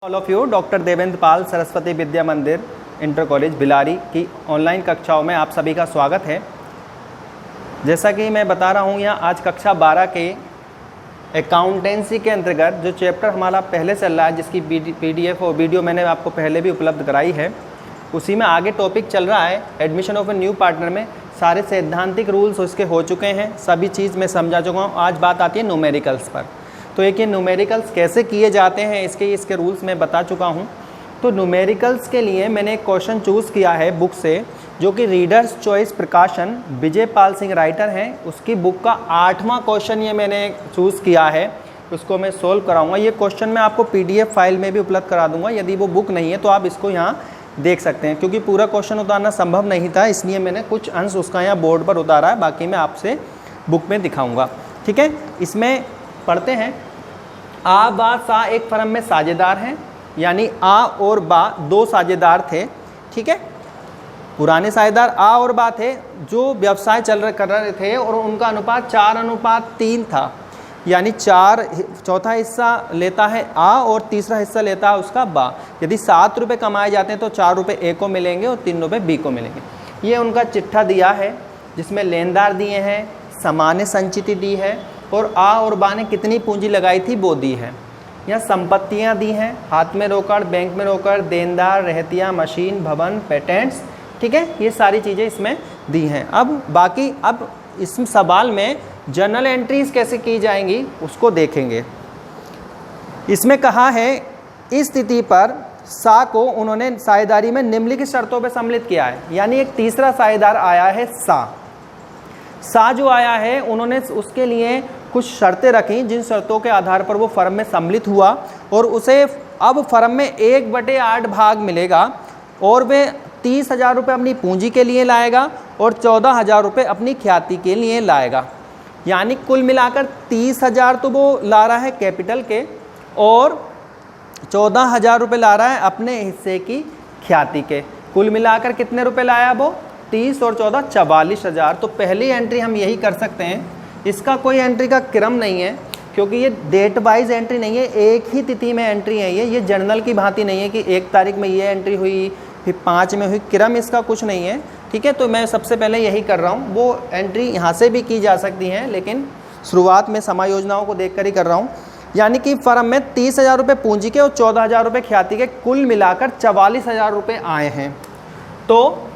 All of you doctor Devendra Pal Saraswati Vidya Mandir inter college भिलारी की online कक्षाओं में आप सभी का स्वागत है। जैसा कि मैं बता रहा हूँ, यहाँ आज कक्षा 12 के अकाउंटेंसी के अंतर्गत जो चैप्टर हमारा पहले चल रहा है, जिसकी PDF और वीडियो मैंने आपको पहले भी उपलब्ध कराई है, उसी में आगे टॉपिक चल रहा है admission of a new partner में सारे सैद्धांतिक रूल्स उसके हो चुके हैं, सभी चीज़ मैं समझा चुका हूँ। आज बात आती है न्यूमेरिकल्स पर। तो एक ये न्यूमेरिकल्स कैसे किए जाते हैं इसके रूल्स मैं बता चुका हूँ। तो न्यूमेरिकल्स के लिए मैंने एक क्वेश्चन चूज़ किया है बुक से, जो कि रीडर्स चॉइस प्रकाशन विजय पाल सिंह राइटर हैं, उसकी बुक का 8वां क्वेश्चन ये मैंने चूज़ किया है। उसको मैं सोल्व कराऊंगा। ये क्वेश्चन मैं आपको PDF फाइल में भी उपलब्ध करा दूंगा। यदि वो बुक नहीं है तो आप इसको यहाँ देख सकते हैं, क्योंकि पूरा क्वेश्चन उतारना संभव नहीं था, इसलिए मैंने कुछ अंश उसका यहाँ बोर्ड पर उतारा है, बाकी मैं आपसे बुक में दिखाऊंगा। ठीक है, इसमें पढ़ते हैं। आ बा सा एक फर्म में साझेदार हैं, यानी आ और बा दो साझेदार थे। ठीक है, पुराने साझेदार आ और बा थे जो व्यवसाय कर रहे थे, और उनका अनुपात 4:3 था, यानी चौथा हिस्सा लेता है आ और तीसरा हिस्सा लेता है उसका बा। यदि 7 रुपये कमाए जाते हैं तो 4 रुपये ए को मिलेंगे और 3 रुपये बी को मिलेंगे। ये उनका चिट्ठा दिया है, जिसमें लेनदार दिए हैं, सामान्य संचिति दी है, और आ और बा ने कितनी पूंजी लगाई थी वो दी है। यहाँ संपत्तियाँ दी हैं, हाथ में रोकड़, बैंक में रोकड़, देनदार, रहतिया, मशीन, भवन, पेटेंट्स। ठीक है, ये सारी चीज़ें इसमें दी हैं। अब इस सवाल में जर्नल एंट्रीज कैसे की जाएंगी उसको देखेंगे। इसमें कहा है, इस स्थिति पर सा को उन्होंने साझेदारी में निम्नलिखित शर्तों पर सम्मिलित किया है। यानी एक तीसरा साझेदार आया है सा जो आया है, उन्होंने उसके लिए कुछ शर्तें रखी, जिन शर्तों के आधार पर वो फर्म में सम्मिलित हुआ, और उसे अब फर्म में 1/8 भाग मिलेगा, और वे 30,000 रुपये अपनी पूंजी के लिए लाएगा और 14,000 रुपये अपनी ख्याति के लिए लाएगा। यानी कुल मिलाकर 30,000 तो वो ला रहा है कैपिटल के, और 14,000 रुपये ला रहा है अपने हिस्से की ख्याति के। कुल मिलाकर कितने रुपए लाया वो? 30 और 14 44,000। तो पहली एंट्री हम यही कर सकते हैं। इसका कोई एंट्री का क्रम नहीं है, क्योंकि ये डेट वाइज एंट्री नहीं है, एक ही तिथि में एंट्री है। ये जर्नल की भांति नहीं है कि 1 तारीख में ये एंट्री हुई, फिर 5 में हुई। क्रम इसका कुछ नहीं है। ठीक है, तो मैं सबसे पहले यही कर रहा हूँ। वो एंट्री यहाँ से भी की जा सकती हैं, लेकिन शुरुआत में समायोजनाओं को देख कर ही कर रहा हूँ। यानी कि फर्म में 30,000 रुपये पूंजी के और 14,000 रुपये ख्याति के, कुल मिलाकर 44,000 रुपये आए हैं। तो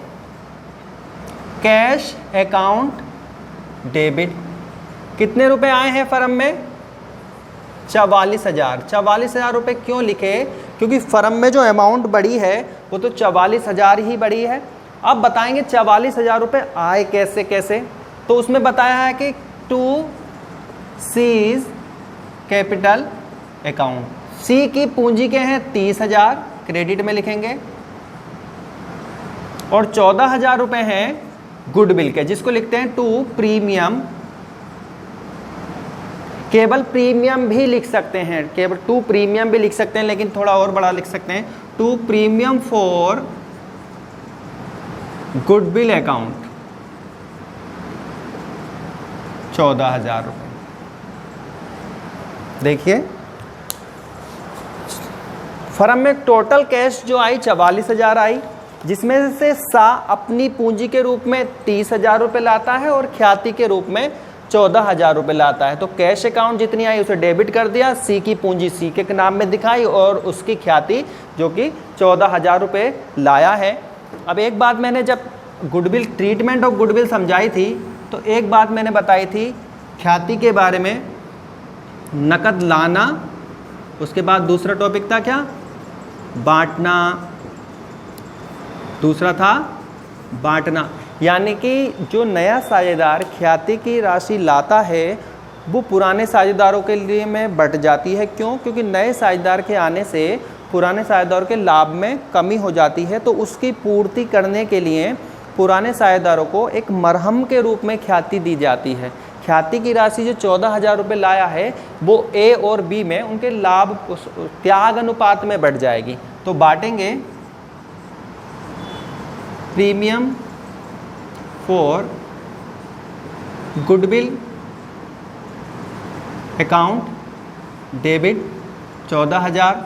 कैश अकाउंट डेबिट कितने रुपए आए हैं फर्म में? 44,000। 44,000 रुपये क्यों लिखे? क्योंकि फर्म में जो अमाउंट बढ़ी है वो तो 44,000 ही बढ़ी है। अब बताएंगे 44,000 रुपये आए कैसे। तो उसमें बताया है कि टू सीज कैपिटल अकाउंट। सी की पूंजी के हैं 30,000, क्रेडिट में लिखेंगे, और 14,000 रुपये हैं गुडविल के, जिसको लिखते हैं टू प्रीमियम। केवल प्रीमियम भी लिख सकते हैं, केवल टू प्रीमियम भी लिख सकते हैं, लेकिन थोड़ा और बड़ा लिख सकते हैं, to premium for goodwill account 14,000 रुपये। देखिए, फर्म में टोटल कैश जो आई 44,000 आई, जिसमें से सा अपनी पूंजी के रूप में 30,000 रुपये लाता है और ख्याति के रूप में 14,000 रुपये लाता है। तो कैश अकाउंट जितनी आई उसे डेबिट कर दिया, सी की पूंजी सी के नाम में दिखाई, और उसकी ख्याति जो कि 14,000 रुपये लाया है। अब एक बात मैंने जब गुडविल ट्रीटमेंट ऑफ गुडविल समझाई थी, तो एक बात मैंने बताई थी ख्याति के बारे में, नकद लाना, उसके बाद दूसरा टॉपिक था क्या? बांटना। दूसरा था बांटना, यानी कि जो नया साझेदार ख्याति की राशि लाता है वो पुराने साझेदारों के लिए में बट जाती है। क्यों? क्योंकि नए साझेदार के आने से पुराने साझेदारों के लाभ में कमी हो जाती है। तो उसकी पूर्ति करने के लिए पुराने साझेदारों को एक मरहम के रूप में ख्याति दी जाती है। ख्याति की राशि जो 14,000 रुपये लाया है वो ए और बी में उनके लाभ त्याग अनुपात में बढ़ जाएगी। तो बांटेंगे premium for goodwill account debit 14,000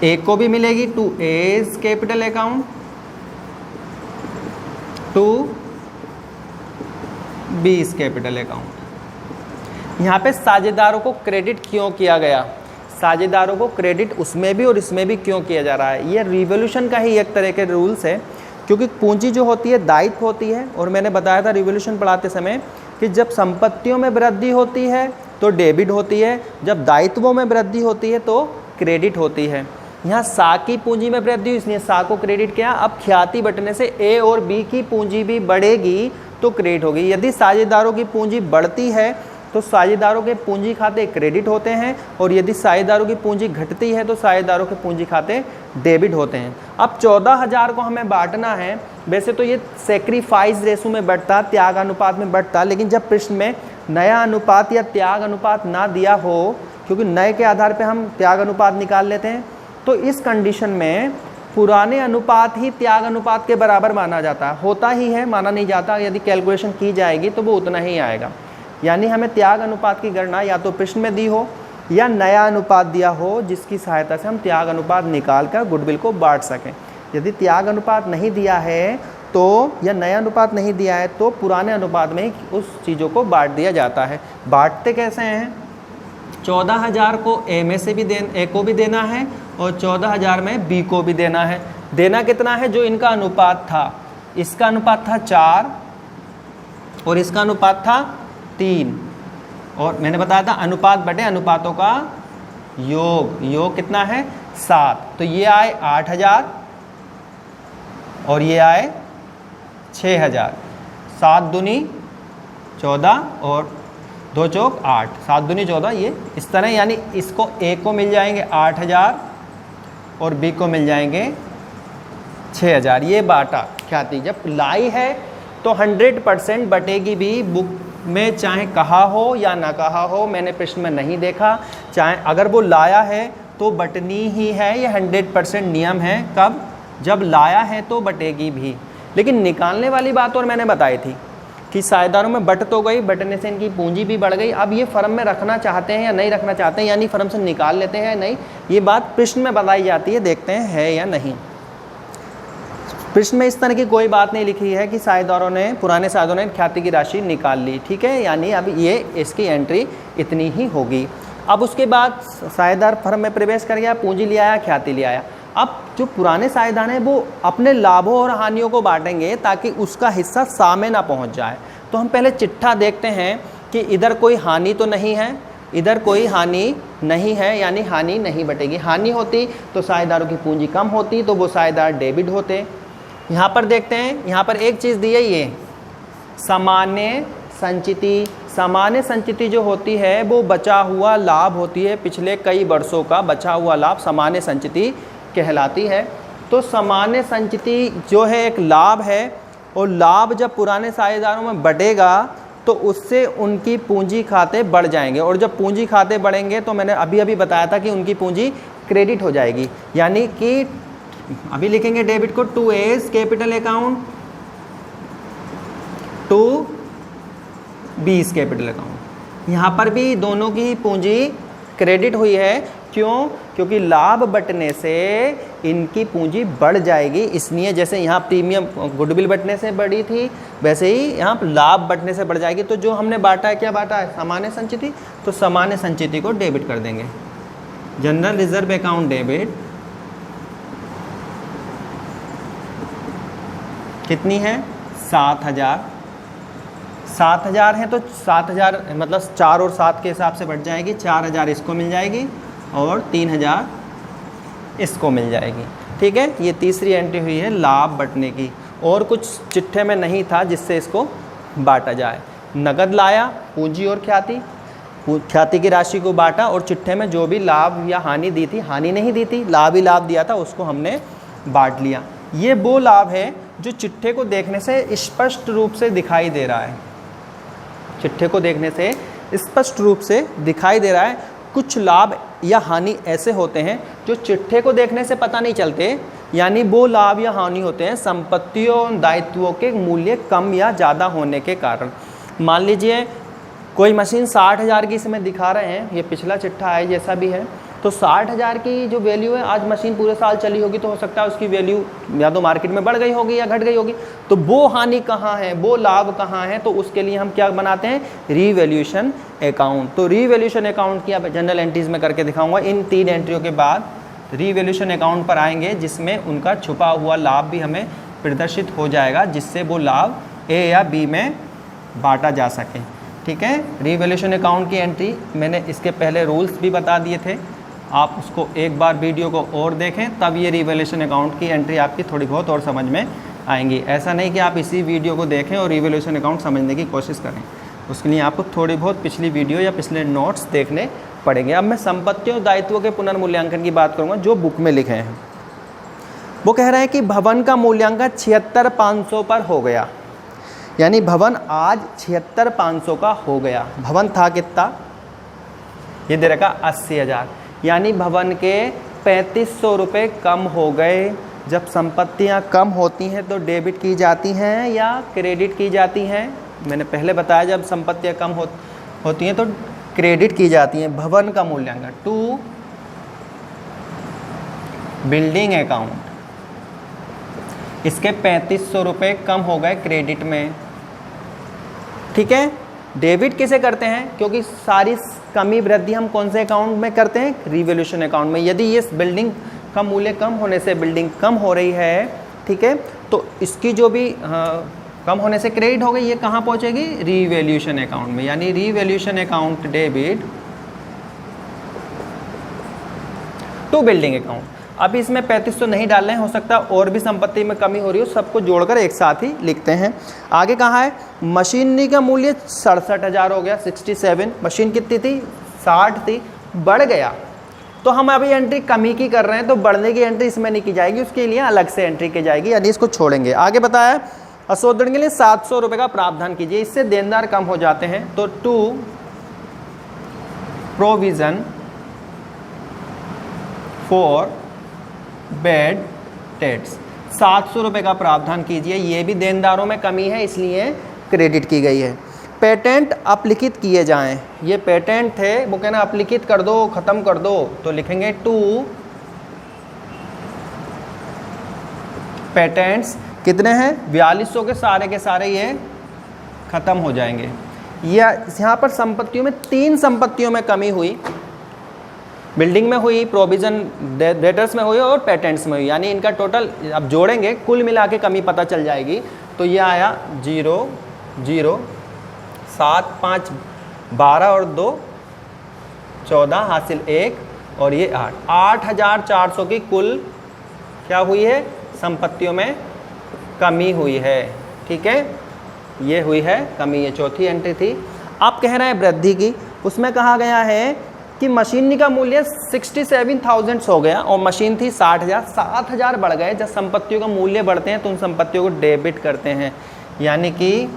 A को भी मिलेगी to A's capital account, to B's capital account. यहाँ पे साझेदारों को क्रेडिट क्यों किया गया, साझेदारों को क्रेडिट उसमें भी और इसमें भी क्यों किया जा रहा है, ये रिवोल्यूशन का ही एक तरह के रूल्स है। क्योंकि पूंजी जो होती है दायित्व होती है, और मैंने बताया था रिवोल्यूशन पढ़ाते समय कि जब संपत्तियों में वृद्धि होती है तो डेबिट होती है, जब दायित्वों में वृद्धि होती है तो क्रेडिट होती है। यहाँ सा की पूंजी में वृद्धि हुई इसलिए सा को क्रेडिट किया। अब ख्याति बटने से ए और बी की पूंजी भी बढ़ेगी तो क्रेडिट होगी। यदि साझेदारों की पूंजी बढ़ती है तो साझेदारों के पूंजी खाते क्रेडिट होते हैं, और यदि साझेदारों की पूंजी घटती है तो साझेदारों के पूंजी खाते डेबिट होते हैं। अब 14,000 को हमें बांटना है। वैसे तो ये सेक्रीफाइस रेशो में बढ़ता, त्याग अनुपात में बढ़ता, लेकिन जब प्रश्न में नया अनुपात या त्याग अनुपात ना दिया हो, क्योंकि नए के आधार पर हम त्याग अनुपात निकाल लेते हैं, तो इस कंडीशन में पुराने अनुपात ही त्याग अनुपात के बराबर माना जाता है, होता ही है, माना नहीं जाता। यदि कैलकुलेशन की जाएगी तो वो उतना ही आएगा। यानी हमें त्याग अनुपात की गणना या तो प्रश्न में दी हो या नया अनुपात दिया हो, जिसकी सहायता से हम त्याग अनुपात निकाल कर गुडविल को बांट सकें। यदि त्याग अनुपात नहीं दिया है तो, या नया अनुपात नहीं दिया है, तो पुराने अनुपात में ही उस चीज़ों को बांट दिया जाता है। बांटते कैसे हैं, 14,000 को ए में से भी ए को भी देना है और 14,000 में बी को भी देना है। देना कितना है, जो इनका अनुपात था, इसका अनुपात था 4 और इसका अनुपात था 3, और मैंने बताया था अनुपात बटे अनुपातों का योग, योग कितना है 7। तो ये आए 8,000 और ये आए 6,000। 7 दूनी 14 और 2 चौक 8, 7 दूनी 14, ये इस तरह। यानी इसको ए को मिल जाएंगे 8,000 और बी को मिल जाएंगे 6,000। ये बाटा ख्याति जब लाई है तो 100% बटेगी भी। बुक में चाहे कहा हो या ना कहा हो, मैंने प्रश्न में नहीं देखा, चाहे अगर वो लाया है तो बटनी ही है, ये 100% नियम है। कब, जब लाया है तो बटेगी भी। लेकिन निकालने वाली बात और मैंने बताई थी कि साझेदारों में बट तो गई, बटने से इनकी पूंजी भी बढ़ गई। अब ये फर्म में रखना चाहते हैं या नहीं रखना चाहते हैं, यानी फर्म से निकाल लेते हैं या नहीं, ये बात प्रश्न में बताई जाती है, देखते हैं है या नहीं। प्रश्न में इस तरह की कोई बात नहीं लिखी है कि साझेदारों ने, पुराने साझेदारों ने ख्याति की राशि निकाल ली, ठीक है, यानी अब ये इसकी एंट्री इतनी ही होगी। अब उसके बाद साझेदार फर्म में प्रवेश कर गया, पूंजी ले आया, ख्याति ले आया। अब जो पुराने साझेदार हैं वो अपने लाभों और हानियों को बांटेंगे ताकि उसका हिस्सा सा में ना पहुंच जाए। तो हम पहले चिट्ठा देखते हैं कि इधर कोई हानि तो नहीं है, इधर कोई हानि नहीं है, यानी हानि नहीं बटेगी। हानि होती तो साझेदारों की पूंजी कम होती, तो वो साझेदार डेबिट होते। यहाँ पर देखते हैं, यहाँ पर एक चीज़ दी है, ये सामान्य संचिति। सामान्य संचिति जो होती है वो बचा हुआ लाभ होती है, पिछले कई वर्षों का बचा हुआ लाभ सामान्य संचिति कहलाती है। तो सामान्य संचिति जो है एक लाभ है, और लाभ जब पुराने साझेदारों में बढ़ेगा तो उससे उनकी पूंजी खाते बढ़ जाएंगे, और जब पूंजी खाते बढ़ेंगे तो मैंने अभी अभी बताया था कि उनकी पूंजी क्रेडिट हो जाएगी। यानी कि अभी लिखेंगे डेबिट को to A's capital account, to B's capital account. यहाँ पर भी दोनों की पूंजी क्रेडिट हुई है। क्यों? क्योंकि लाभ बटने से इनकी पूंजी बढ़ जाएगी, इसलिए जैसे यहाँ प्रीमियम गुडविल बटने से बढ़ी थी, वैसे ही यहाँ लाभ बटने से बढ़ जाएगी। तो जो हमने बांटा है, क्या बांटा है, सामान्य संचिति, तो सामान्य संचिति को डेबिट कर देंगे। जनरल रिजर्व अकाउंट डेबिट कितनी है, 7,000। 7,000 है तो 7,000 मतलब 4 और 7 के हिसाब से बढ़ जाएगी। 4,000 इसको मिल जाएगी और 3,000 इसको मिल जाएगी, ठीक है। ये तीसरी एंट्री हुई है लाभ बटने की, और कुछ चिट्ठे में नहीं था जिससे इसको बांटा जाए। नगद लाया, पूंजी और ख्याति, ख्याति की राशि को बांटा, और चिट्ठे में जो भी लाभ या हानि दी थी, हानि नहीं दी थी, लाभ ही लाभ दिया था, उसको हमने बांट लिया। ये वो लाभ है जो चिट्ठे को देखने से स्पष्ट रूप से दिखाई दे रहा है, चिट्ठे को देखने से स्पष्ट रूप से दिखाई दे रहा है। कुछ लाभ या हानि ऐसे होते हैं जो चिट्ठे को देखने से पता नहीं चलते, यानी वो लाभ या हानि होते हैं संपत्तियों दायित्वों के मूल्य कम या ज़्यादा होने के कारण। मान लीजिए कोई मशीन 60,000 की इसमें दिखा रहे हैं, ये पिछला चिट्ठा है जैसा भी है, तो 60,000 की जो वैल्यू है, आज मशीन पूरे साल चली होगी तो हो सकता है उसकी वैल्यू या तो मार्केट में बढ़ गई होगी या घट गई होगी। तो वो हानि कहाँ है, वो लाभ कहाँ है, तो उसके लिए हम क्या बनाते हैं, रीवैल्यूएशन अकाउंट। तो रीवैल्यूएशन अकाउंट की अब जनरल एंट्रीज में करके दिखाऊंगा। इन 3 एंट्रियों के बाद रीवैल्यूएशन अकाउंट पर आएंगे, जिसमें उनका छुपा हुआ लाभ भी हमें प्रदर्शित हो जाएगा, जिससे वो लाभ ए या बी में बांटा जा सके। ठीक है, रीवैल्यूएशन अकाउंट की एंट्री मैंने इसके पहले रूल्स भी बता दिए थे, आप उसको एक बार वीडियो को और देखें, तब ये रीवैल्यूएशन अकाउंट की एंट्री आपकी थोड़ी बहुत और समझ में आएंगी। ऐसा नहीं कि आप इसी वीडियो को देखें और रीवैल्यूएशन अकाउंट समझने की कोशिश करें, उसके लिए आपको थोड़ी बहुत पिछली वीडियो या पिछले नोट्स देखने पड़ेंगे। अब मैं संपत्तियों दायित्वों के पुनर्मूल्यांकन की बात करूँगा जो बुक में लिखे हैं। वो कह रहे हैं कि भवन का मूल्यांकन 76,500 पर हो गया, यानी भवन आज 76,500 का हो गया। भवन था कितना, ये दे रखा 80,000, यानी भवन के 3,500 रुपये कम हो गए। जब संपत्तियां कम होती हैं तो डेबिट की जाती हैं या क्रेडिट की जाती हैं। मैंने पहले बताया जब संपत्तियां कम होती हैं तो क्रेडिट की जाती हैं। भवन का मूल्यांकन टू बिल्डिंग अकाउंट, इसके 3,500 रुपये कम हो गए क्रेडिट में। ठीक है, डेबिट किसे करते हैं, क्योंकि सारी कमी वृद्धि हम कौन से अकाउंट में करते हैं, रीवैल्यूएशन अकाउंट में। यदि ये बिल्डिंग का मूल्य कम होने से बिल्डिंग कम हो रही है, ठीक है, तो इसकी जो भी कम होने से क्रेडिट हो गई, ये कहाँ पहुँचेगी, रीवैल्यूएशन अकाउंट में। यानी revaluation account debit to building account. अभी इसमें 3,500 नहीं डालना है, हो सकता है और भी संपत्ति में कमी हो रही हो, सबको जोड़कर एक साथ ही लिखते हैं। आगे कहाँ है, मशीनरी का मूल्य 67,000 हो गया, 67। मशीन कितनी थी, 60 थी, बढ़ गया। तो हम अभी एंट्री कमी की कर रहे हैं, तो बढ़ने की एंट्री इसमें नहीं की जाएगी, उसके लिए अलग से एंट्री की जाएगी, यानी इसको छोड़ेंगे। आगे बताया अशोधन के लिए 700 रुपये का प्रावधान कीजिए, इससे देनदार कम हो जाते हैं। तो to provision for bad debts, 700 रुपये का प्रावधान कीजिए। ये भी देनदारों में कमी है, इसलिए क्रेडिट की गई है। पेटेंट अपलिखित किए जाएं, ये पेटेंट थे, वो कहना अपलिखित कर दो, ख़त्म कर दो, तो लिखेंगे टू पेटेंट्स। कितने हैं, 4200 के सारे ये ख़त्म हो जाएंगे। यहाँ पर संपत्तियों में 3 संपत्तियों में कमी हुई, बिल्डिंग में हुई, प्रोविजन डेटर्स में हुई और पेटेंट्स में हुई, यानी इनका टोटल अब जोड़ेंगे, कुल मिला के कमी पता चल जाएगी। तो ये आया 0 0 7 5 12 और 2 14 हासिल 1 और ये 8,400 की कुल क्या हुई है, संपत्तियों में कमी हुई है। ठीक है, ये हुई है कमी, ये चौथी एंट्री थी। अब कह रहे हैं वृद्धि की, उसमें कहा गया है कि मशीनरी का मूल्य 67,000 हो गया और मशीन थी 60,000, 7,000 बढ़ गए। जब संपत्तियों का मूल्य बढ़ते हैं तो उन संपत्तियों को डेबिट करते हैं, यानी कि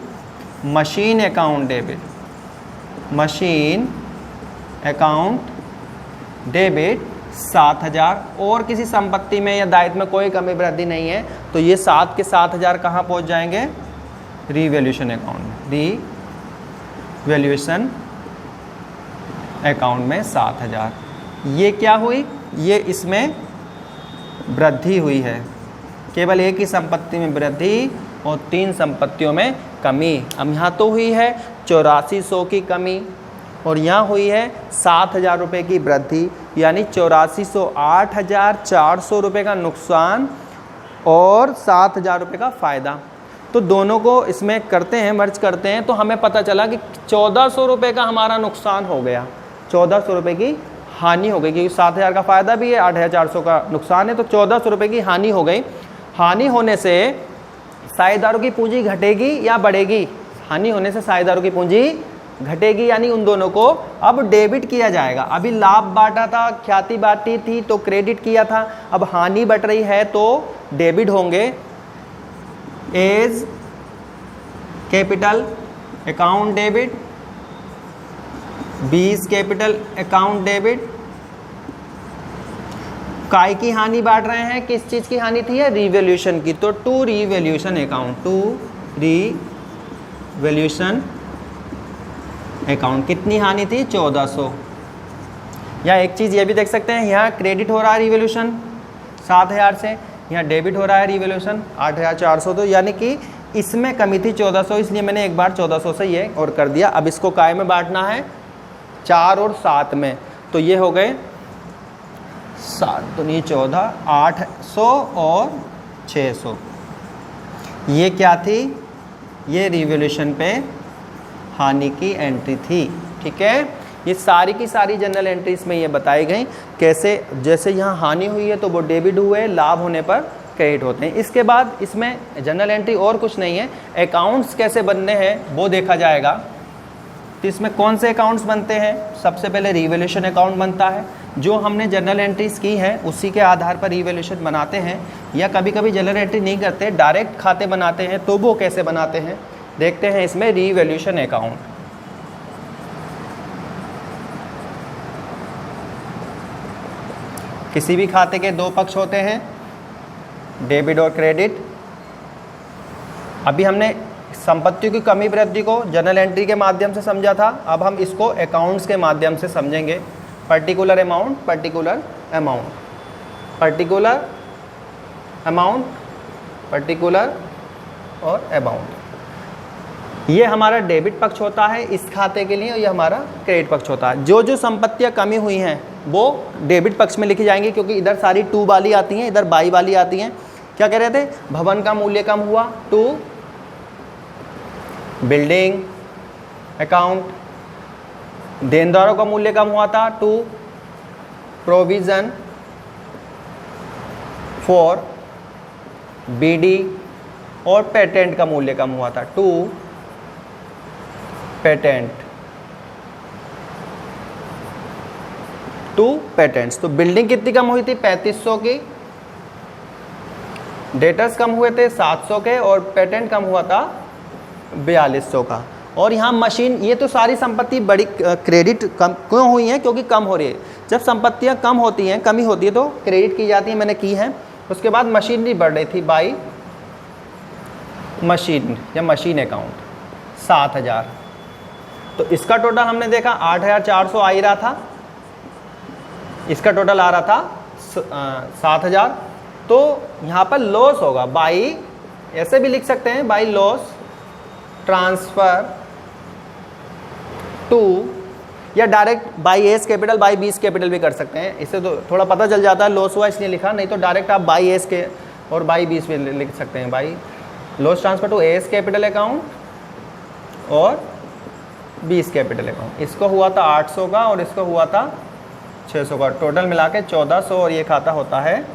machine account debit, machine account debit 7,000। और किसी संपत्ति में या दायित्व में कोई कमी वृद्धि नहीं है, तो ये 7 के 7,000 कहाँ पहुँच जाएंगे, रीवैल्यूएशन अकाउंट में। रीवैल्यूएशन अकाउंट में 7,000, ये क्या हुई, ये इसमें वृद्धि हुई है। केवल एक ही संपत्ति में वृद्धि और 3 संपत्तियों में कमी। अब यहाँ तो हुई है 8400 की कमी और यहाँ हुई है 7,000 रुपये की वृद्धि, यानी 8400, 8,400 रुपये का नुकसान और 7,000 रुपये का फ़ायदा। तो दोनों को इसमें करते हैं, मर्ज करते हैं, तो हमें पता चला कि 1,400 रुपये का हमारा नुकसान हो गया, 1,400 रुपये की हानि हो गई, क्योंकि 7,000 का फ़ायदा भी है, 8,400 का नुकसान है, तो 1,400 रुपये की हानि हो गई। हानि होने से साझेदारों की पूंजी घटेगी या बढ़ेगी, हानि होने से साझेदारों की पूंजी घटेगी, यानी उन दोनों को अब डेबिट किया जाएगा। अभी लाभ बांटा था, ख्याति बांटी थी तो क्रेडिट किया था, अब हानि बढ़ रही है तो डेबिट होंगे। A's capital account debit, B's capital account debit. काय की हानि बांट रहे हैं, किस चीज की हानि थी, है रीवैल्यूएशन की, तो to revaluation account, to revaluation account. कितनी हानि थी, 1,400। या एक चीज़ ये भी देख सकते हैं, यहाँ क्रेडिट हो रहा है रिवोल्यूशन 7,000 से, यहाँ डेबिट हो रहा है रिवोल्यूशन 8,400, तो यानी कि इसमें कमी थी 1400, इसलिए मैंने एक बार 1400 से ये और कर दिया। अब इसको काय में बांटना है 4 और 7 में, तो ये हो गए 7 दूनी 14, 800 और 600। ये क्या थी? ये रिवोल्यूशन पे हानि की एंट्री थी। ठीक है, ये सारी की सारी जनरल एंट्री इसमें ये बताई गई कैसे, जैसे यहाँ हानि हुई है तो वो डेबिट हुए, लाभ होने पर क्रेडिट होते हैं। इसके बाद इसमें जनरल एंट्री और कुछ नहीं है, अकाउंट्स कैसे बनने हैं वो देखा जाएगा। तो इसमें कौन से अकाउंट्स बनते हैं? सबसे पहले रिवोल्यूशन अकाउंट बनता है, जो हमने जनरल एंट्रीज की है उसी के आधार पर रिवोल्यूशन बनाते हैं, या कभी कभी जनरल एंट्री नहीं करते, डायरेक्ट खाते बनाते हैं, तो वो कैसे बनाते हैं देखते हैं इसमें। रिवोल्यूशन अकाउंट, किसी भी खाते के दो पक्ष होते हैं, डेबिट और क्रेडिट। अभी हमने संपत्तियों की कमी वृद्धि को जनरल एंट्री के माध्यम से समझा था, अब हम इसको अकाउंट्स के माध्यम से समझेंगे। Particular amount, particular amount, particular amount, particular और अमाउंट। ये हमारा डेबिट पक्ष होता है इस खाते के लिए, और ये हमारा क्रेडिट पक्ष होता है। जो जो संपत्तियां कमी हुई हैं वो डेबिट पक्ष में लिखी जाएंगी, क्योंकि इधर सारी टू वाली आती हैं, इधर बाई वाली आती हैं। क्या कह रहे थे? भवन का मूल्य कम हुआ, टू बिल्डिंग अकाउंट। देनदारों का मूल्य कम हुआ था, टू प्रोविजन फॉर बीडी। और पेटेंट का मूल्य कम हुआ था, टू पेटेंट, टू पेटेंट्स। तो बिल्डिंग कितनी कम हुई थी? 3500 की। डेटर्स कम हुए थे 700 के, और पेटेंट कम हुआ था 4200 का। और यहाँ मशीन, ये तो सारी संपत्ति बड़ी क्रेडिट कम क्यों हुई है? क्योंकि कम हो रही है। जब संपत्तियाँ कम होती हैं, कमी होती है, तो क्रेडिट की जाती है, मैंने की है। उसके बाद मशीनरी बढ़ रही थी, बाई मशीन या मशीन अकाउंट 7000। तो इसका टोटल हमने देखा 8400 आ ही रहा था, इसका टोटल आ रहा था 7000। तो यहाँ पर लॉस होगा बाई, ऐसे भी लिख सकते हैं, बाई लॉस ट्रांसफर टू, या direct by S capital by बीस कैपिटल भी कर सकते हैं। इससे तो थोड़ा पता चल जाता है लॉस हुआ इसलिए लिखा, नहीं तो डायरेक्ट आप बाई एस के और बाई बीस भी लिख सकते हैं। By loss transfer to A's capital account और बीस कैपिटल अकाउंट। इसको हुआ था 800 का और इसको हुआ था 600 का, टोटल मिला के 1400, और ये खाता होता है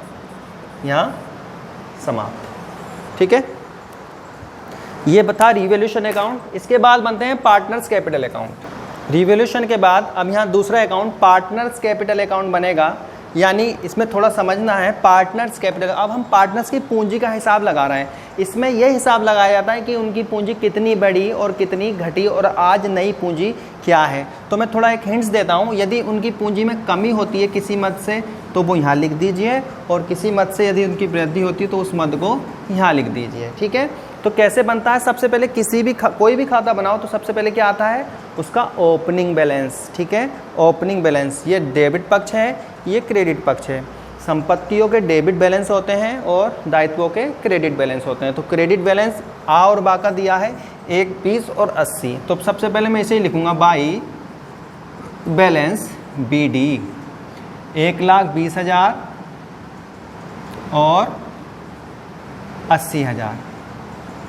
यहाँ समाप्त। ठीक है, ये बता रिवोल्यूशन अकाउंट। इसके बाद बनते हैं पार्टनर्स कैपिटल अकाउंट। रिवोल्यूशन के बाद अब यहाँ दूसरा अकाउंट पार्टनर्स कैपिटल अकाउंट बनेगा, यानी इसमें थोड़ा समझना है। पार्टनर्स कैपिटल, अब हम पार्टनर्स की पूंजी का हिसाब लगा रहे हैं। इसमें यह हिसाब लगाया जाता है कि उनकी पूंजी कितनी बढ़ी और कितनी घटी, और आज नई पूंजी क्या है। तो मैं थोड़ा एक हिंट्स देता हूँ। यदि उनकी पूंजी में कमी होती है किसी मद से तो वो यहाँ लिख दीजिए, और किसी मद से यदि उनकी वृद्धि होती है तो उस मद को यहाँ लिख दीजिए। ठीक है, तो कैसे बनता है? सबसे पहले किसी भी कोई भी खाता बनाओ तो सबसे पहले क्या आता है? उसका ओपनिंग बैलेंस। ठीक है, ओपनिंग बैलेंस, ये डेबिट पक्ष है, ये क्रेडिट पक्ष है। संपत्तियों के डेबिट बैलेंस होते हैं और दायित्वों के क्रेडिट बैलेंस होते हैं। तो क्रेडिट बैलेंस आ और बा का दिया है 1, 20 और 80। तो सबसे पहले मैं इसे ही लिखूँगा, बाई बैलेंस BD 1,20,000 और 80,000।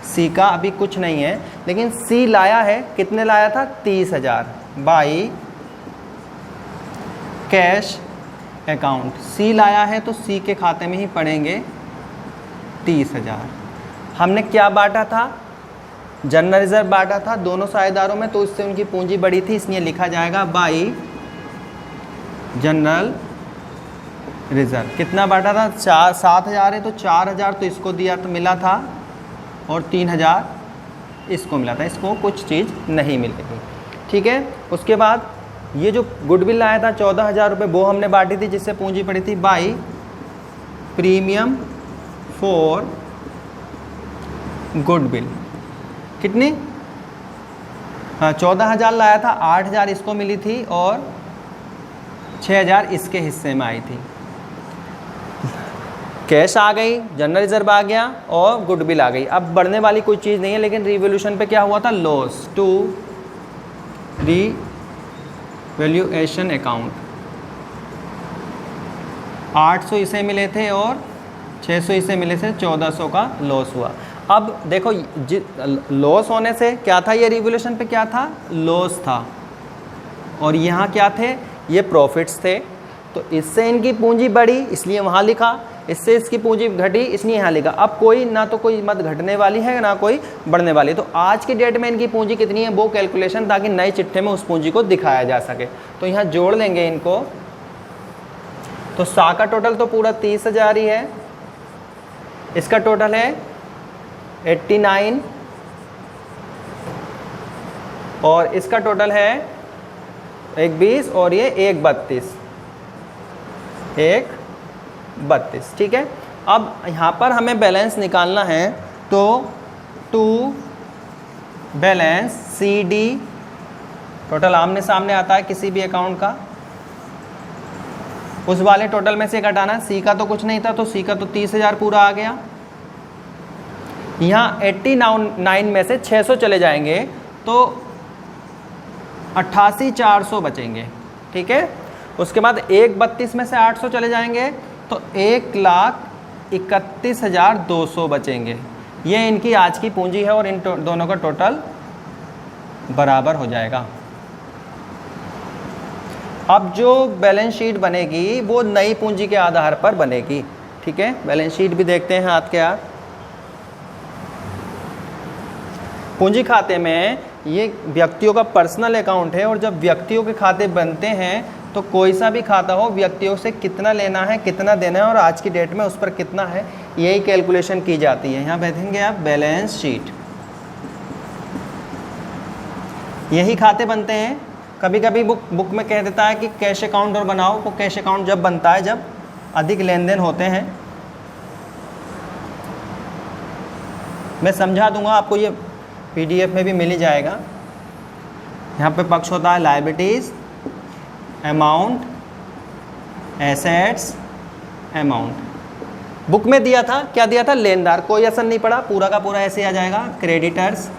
सी का अभी कुछ नहीं है, लेकिन सी लाया है, कितने लाया था? 30,000 बाई कैश अकाउंट। सी लाया है तो सी के खाते में ही पड़ेंगे 30,000। हमने क्या बांटा था? जनरल रिजर्व बांटा था दोनों साझेदारों में, तो इससे उनकी पूंजी बढ़ी थी, इसलिए लिखा जाएगा बाई जनरल रिजर्व। कितना बांटा था? 7,000 है तो 4,000 तो इसको दिया तो मिला था, और 3,000 इसको मिला था, इसको कुछ चीज़ नहीं मिलेगी। ठीक है, उसके बाद ये जो गुडविल लाया था 14,000 रुपये, वो हमने बांटी थी, जिससे पूंजी पड़ी थी बाई प्रीमियम फॉर गुडविल। कितनी? हाँ, 14,000 लाया था, 8,000 इसको मिली थी और 6,000 इसके हिस्से में आई थी। कैश आ गई, जनरल रिजर्व आ गया और गुडविल आ गई। अब बढ़ने वाली कोई चीज़ नहीं है, लेकिन रिवोल्यूशन पे क्या हुआ था, लॉस टू रिवैल्यूएशन अकाउंट। 800 इसे मिले थे और 600 इसे मिले थे, 1400 का लॉस हुआ। अब देखो लॉस होने से क्या था, ये रिवोल्यूशन पे क्या था, लॉस था, और यहाँ क्या थे, ये प्रॉफिट्स थे। तो इससे इनकी पूंजी बढ़ी इसलिए वहाँ लिखा, इससे इसकी पूंजी घटी इसलिए यहाँ लिखा। अब कोई ना तो कोई मत घटने वाली है ना कोई बढ़ने वाली है। तो आज की डेट में इनकी पूंजी कितनी है वो कैलकुलेशन, ताकि नए चिट्ठे में उस पूंजी को दिखाया जा सके। तो यहाँ जोड़ लेंगे इनको। तो सा का टोटल तो पूरा 30,000 ही है, इसका टोटल है 89 और इसका टोटल है 120 और ये 132। ठीक है। अब यहाँ पर हमें बैलेंस निकालना है, तो टू बैलेंस CD टोटल आमने सामने आता है किसी भी अकाउंट का, उस वाले टोटल में से घटाना। सी का तो कुछ नहीं था, तो सी का तो 30,000 पूरा आ गया। यहाँ 89 में से 600 चले जाएंगे तो 88,400 बचेंगे। ठीक है। उसके बाद 132 में से 800 चले जाएंगे तो 1,31,200 बचेंगे। ये इनकी आज की पूंजी है और इन दोनों का टोटल बराबर हो जाएगा। अब जो बैलेंस शीट बनेगी वो नई पूंजी के आधार पर बनेगी। ठीक है। बैलेंस शीट भी देखते हैं हाथ के हाथ। पूंजी खाते में ये व्यक्तियों का पर्सनल अकाउंट है, और जब व्यक्तियों के खाते बनते हैं तो कोई सा भी खाता हो, व्यक्तियों से कितना लेना है कितना देना है और आज की डेट में उस पर कितना है, यही कैलकुलेशन की जाती है। यहाँ बैठेंगे आप बैलेंस शीट, यही खाते बनते हैं। कभी कभी बुक में कह देता है कि कैश अकाउंट और बनाओ, वो कैश अकाउंट जब बनता है जब अधिक लेन देन होते हैं। मैं समझा दूंगा आपको, ये PDF में भी मिल ही जाएगा। यहाँ पे पक्ष होता है liabilities, amount, assets, amount. Book में दिया था, क्या दिया था, लेनदार, कोई असर नहीं पड़ा, पूरा का पूरा ऐसे आ जाएगा। क्रेडिटर्स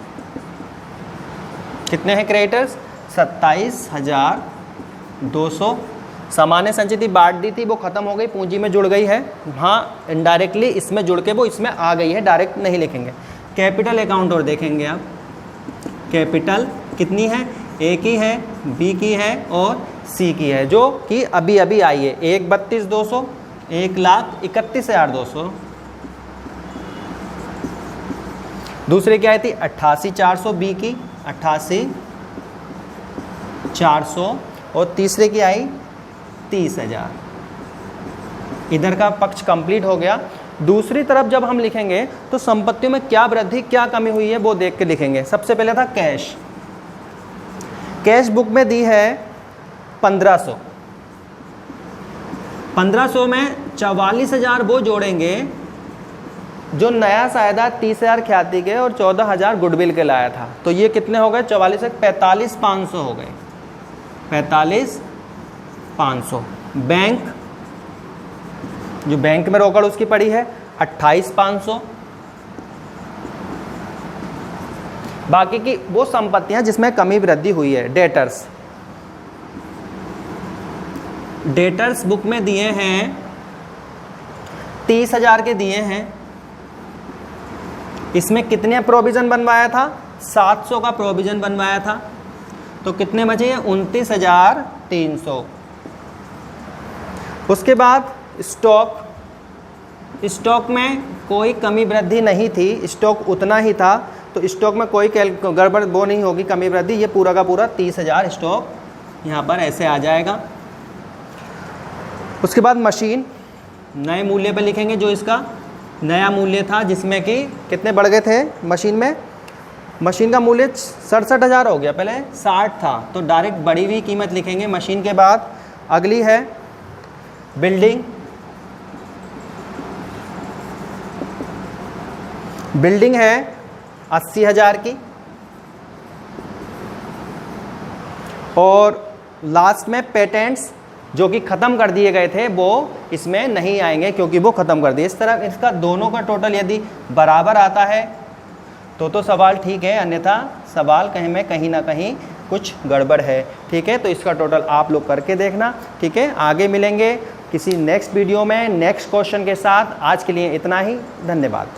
कितने हैं, क्रेडिटर्स 27,200। सामान्य संचिति बांट दी थी, वो खत्म हो गई, पूंजी में जुड़ गई है। हाँ, इनडायरेक्टली इसमें जुड़ के वो इसमें आ गई है, डायरेक्ट नहीं लिखेंगे। कैपिटल अकाउंट और देखेंगे आप, कैपिटल कितनी है, ए की है, बी की है और सी की है, जो कि अभी अभी आई है 1,32,200, 1,31,200। दूसरे क्या आई थी 88,400 बी की, 88,400, और तीसरे की आई 30,000। इधर का पक्ष कंप्लीट हो गया। दूसरी तरफ जब हम लिखेंगे तो संपत्तियों में क्या वृद्धि क्या कमी हुई है वो देख के लिखेंगे। सबसे पहले था कैश। कैश बुक में दी है 1500। 1500 में 44,000 वो जोड़ेंगे जो नया सहायता 30,000 ख्याति के और 14,000 गुडविल के लाया था। तो ये कितने हो गए, 44 से 45,500 हो गए, 45,500। बैंक, जो बैंक में रोकड़ उसकी पड़ी है 28,500। बाकी की वो संपत्तियां जिसमें कमी वृद्धि हुई है। डेटर्स, डेटर्स बुक में दिए हैं 30,000 के दिए हैं। इसमें कितने प्रोविजन बनवाया था, 700 का प्रोविजन बनवाया था। तो कितने बचे, 29,300। उसके बाद स्टॉक, स्टॉक में कोई कमी वृद्धि नहीं थी, स्टॉक उतना ही था, तो स्टॉक में कोई गड़बड़ वो नहीं होगी, कमी वृद्धि। ये पूरा का पूरा 30,000 स्टॉक यहाँ पर ऐसे आ जाएगा। उसके बाद मशीन, नए मूल्य पर लिखेंगे, जो इसका नया मूल्य था, जिसमें कि कितने बढ़ गए थे मशीन में, मशीन का मूल्य 67,000 हो गया, पहले 60 था, तो डायरेक्ट बढ़ी हुई कीमत लिखेंगे मशीन के बाद। अगली है बिल्डिंग, बिल्डिंग है 80,000 की। और लास्ट में पेटेंट्स जो कि ख़त्म कर दिए गए थे वो इसमें नहीं आएंगे क्योंकि वो ख़त्म कर दिए। इस तरह इसका दोनों का टोटल यदि बराबर आता है तो सवाल ठीक है, अन्यथा सवाल कहीं ना कहीं कुछ गड़बड़ है। ठीक है, तो इसका टोटल आप लोग करके देखना। ठीक है, आगे मिलेंगे किसी नेक्स्ट वीडियो में नेक्स्ट क्वेश्चन के साथ। आज के लिए इतना ही, धन्यवाद।